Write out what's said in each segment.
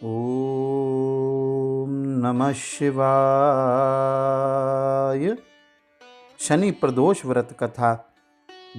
ओम नमः शिवाय। शनि प्रदोष व्रत कथा।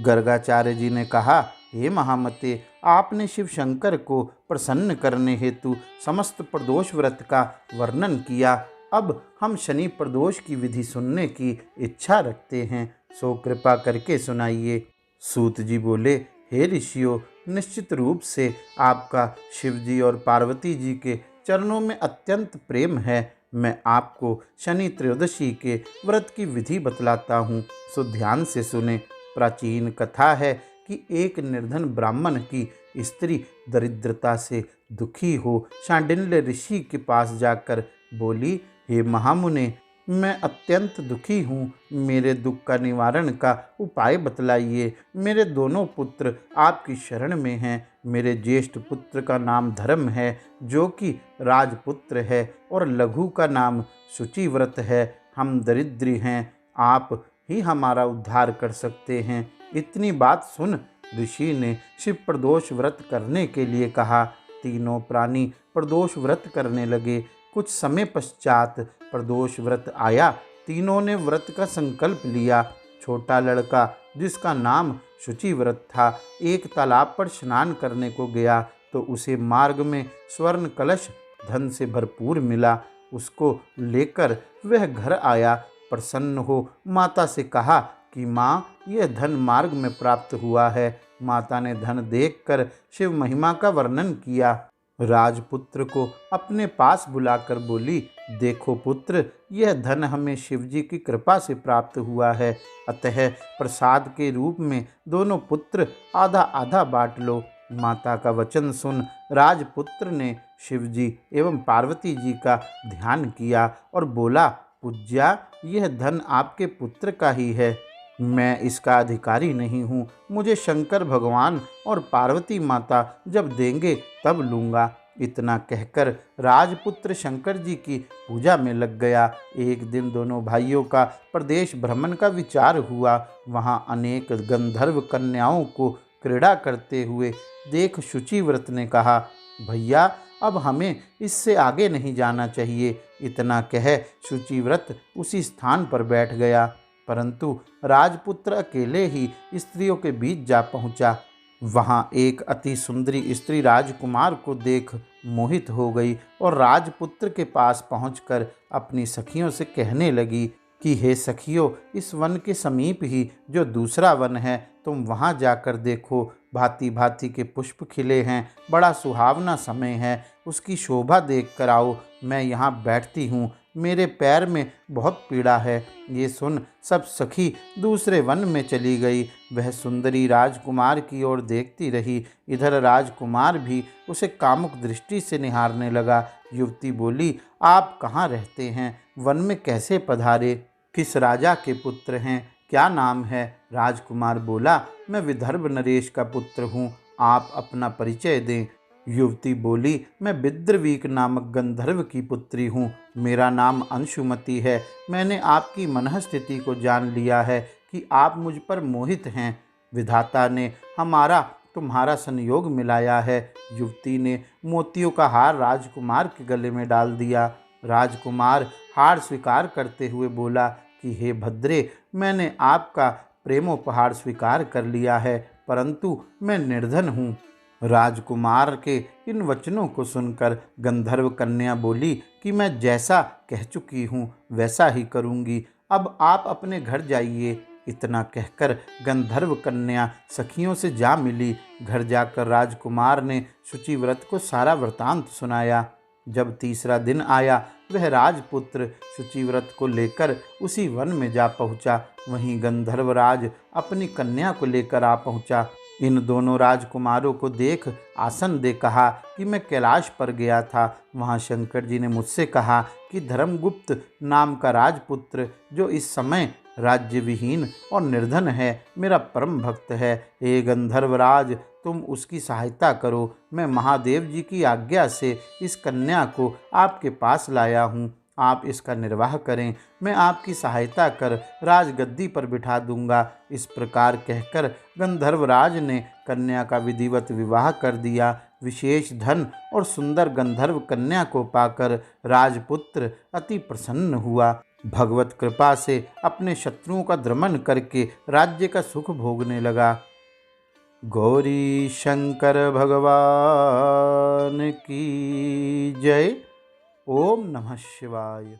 गर्गाचार्य जी ने कहा, हे महामते, आपने शिव शंकर को प्रसन्न करने हेतु समस्त प्रदोष व्रत का वर्णन किया। अब हम शनि प्रदोष की विधि सुनने की इच्छा रखते हैं, सो कृपा करके सुनाइए। सूत जी बोले, हे ऋषियों, निश्चित रूप से आपका शिव जी और पार्वती जी के चरणों में अत्यंत प्रेम है। मैं आपको शनि त्रयोदशी के व्रत की विधि बतलाता हूँ, सो ध्यान से सुने। प्राचीन कथा है कि एक निर्धन ब्राह्मण की स्त्री दरिद्रता से दुखी हो शांडिल्य ऋषि के पास जाकर बोली, हे महामुने, मैं अत्यंत दुखी हूँ, मेरे दुख का निवारण का उपाय बतलाइए। मेरे दोनों पुत्र आपकी शरण में हैं। मेरे ज्येष्ठ पुत्र का नाम धर्म है, जो कि राजपुत्र है, और लघु का नाम शुचिव्रत है। हम दरिद्री हैं, आप ही हमारा उद्धार कर सकते हैं। इतनी बात सुन ऋषि ने शिव प्रदोष व्रत करने के लिए कहा। तीनों प्राणी प्रदोष व्रत करने लगे। कुछ समय पश्चात प्रदोष व्रत आया। तीनों ने व्रत का संकल्प लिया। छोटा लड़का, जिसका नाम शुचिव्रत था, एक तालाब पर स्नान करने को गया तो उसे मार्ग में स्वर्ण कलश धन से भरपूर मिला। उसको लेकर वह घर आया। प्रसन्न हो माता से कहा कि माँ, यह धन मार्ग में प्राप्त हुआ है। माता ने धन देखकर शिव महिमा का वर्णन किया। राजपुत्र को अपने पास बुलाकर बोली, देखो पुत्र, यह धन हमें शिवजी की कृपा से प्राप्त हुआ है, अतः प्रसाद के रूप में दोनों पुत्र आधा आधा बांट लो। माता का वचन सुन राजपुत्र ने शिवजी एवं पार्वती जी का ध्यान किया और बोला, पूज्या, यह धन आपके पुत्र का ही है, मैं इसका अधिकारी नहीं हूँ। मुझे शंकर भगवान और पार्वती माता जब देंगे तब लूँगा। इतना कहकर राजपुत्र शंकर जी की पूजा में लग गया। एक दिन दोनों भाइयों का प्रदेश भ्रमण का विचार हुआ। वहाँ अनेक गंधर्व कन्याओं को क्रीड़ा करते हुए देख शुचिव्रत ने कहा, भैया, अब हमें इससे आगे नहीं जाना चाहिए। इतना कह शुचिव्रत उसी स्थान पर बैठ गया। परंतु राजपुत्र अकेले ही स्त्रियों के बीच जा पहुंचा। वहां एक अति सुंदरी स्त्री राजकुमार को देख मोहित हो गई और राजपुत्र के पास पहुंचकर अपनी सखियों से कहने लगी कि हे सखियों, इस वन के समीप ही जो दूसरा वन है, तुम वहां जाकर देखो। भांति भांति के पुष्प खिले हैं, बड़ा सुहावना समय है, उसकी शोभा देख कर आओ। मैं यहाँ बैठती हूँ, मेरे पैर में बहुत पीड़ा है। ये सुन सब सखी दूसरे वन में चली गई। वह सुंदरी राजकुमार की ओर देखती रही। इधर राजकुमार भी उसे कामुक दृष्टि से निहारने लगा। युवती बोली, आप कहाँ रहते हैं? वन में कैसे पधारे? किस राजा के पुत्र हैं? क्या नाम है? राजकुमार बोला, मैं विदर्भ नरेश का पुत्र हूँ, आप अपना परिचय दें। युवती बोली, मैं विद्रवीक नामक गंधर्व की पुत्री हूँ, मेरा नाम अंशुमति है। मैंने आपकी मनःस्थिति को जान लिया है कि आप मुझ पर मोहित हैं। विधाता ने हमारा तुम्हारा संयोग मिलाया है। युवती ने मोतियों का हार राजकुमार के गले में डाल दिया। राजकुमार हार स्वीकार करते हुए बोला कि हे भद्रे, मैंने आपका प्रेमोपहार स्वीकार कर लिया है, परंतु मैं निर्धन हूँ। राजकुमार के इन वचनों को सुनकर गंधर्व कन्या बोली कि मैं जैसा कह चुकी हूँ वैसा ही करूँगी, अब आप अपने घर जाइए। इतना कहकर गंधर्व कन्या सखियों से जा मिली। घर जाकर राजकुमार ने शुचिव्रत को सारा वृतांत सुनाया। जब तीसरा दिन आया, वह राजपुत्र शुचिव्रत को लेकर उसी वन में जा पहुँचा। वहीं गंधर्वराज अपनी कन्या को लेकर आ पहुँचा। इन दोनों राजकुमारों को देख आसन दे कहा कि मैं कैलाश पर गया था। वहाँ शंकर जी ने मुझसे कहा कि धर्मगुप्त नाम का राजपुत्र, जो इस समय राज्य विहीन और निर्धन है, मेरा परम भक्त है। हे गंधर्वराज, तुम उसकी सहायता करो। मैं महादेव जी की आज्ञा से इस कन्या को आपके पास लाया हूँ, आप इसका निर्वाह करें। मैं आपकी सहायता कर राजगद्दी पर बिठा दूंगा। इस प्रकार कहकर गंधर्वराज ने कन्या का विधिवत विवाह कर दिया। विशेष धन और सुंदर गंधर्व कन्या को पाकर राजपुत्र अति प्रसन्न हुआ। भगवत कृपा से अपने शत्रुओं का दमन करके राज्य का सुख भोगने लगा। गौरी शंकर भगवान की जय। ओम नमः शिवाय।